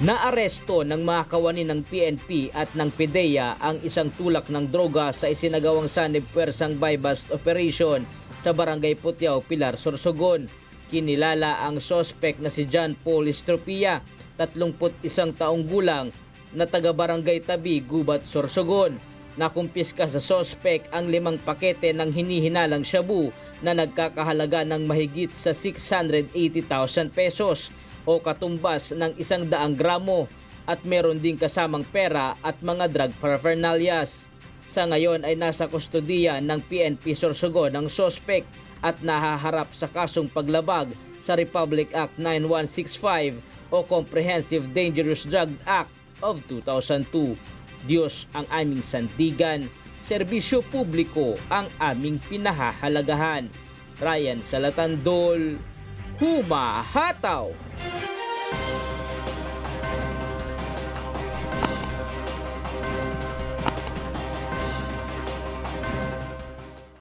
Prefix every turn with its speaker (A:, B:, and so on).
A: Naaresto ng mga kawani ng PNP at ng PDEA ang isang tulak ng droga sa isinagawang sanib pwersang buy-bust operation sa Barangay Putiao, Pilar, Sorsogon. Kinilala ang sospek na si John Paul Estropilla, 31 taong gulang, na taga-Barangay Tabi, Gubat, Sorsogon. Nakumpiska sa sospek ang 5 pakete ng hinihinalang shabu na nagkakahalaga ng mahigit sa 680,000 pesos o katumbas ng 100 gramo at meron ding kasamang pera at mga drug paraphernalias. Sa ngayon ay nasa kustodiya ng PNP Sorsogon ang sospek at nahaharap sa kasong paglabag sa Republic Act 9165 o Comprehensive Dangerous Drug Act of 2002. Diyos ang aming sandigan, serbisyo publiko ang aming pinahahalagahan. Ryan Salatandol, humahataw!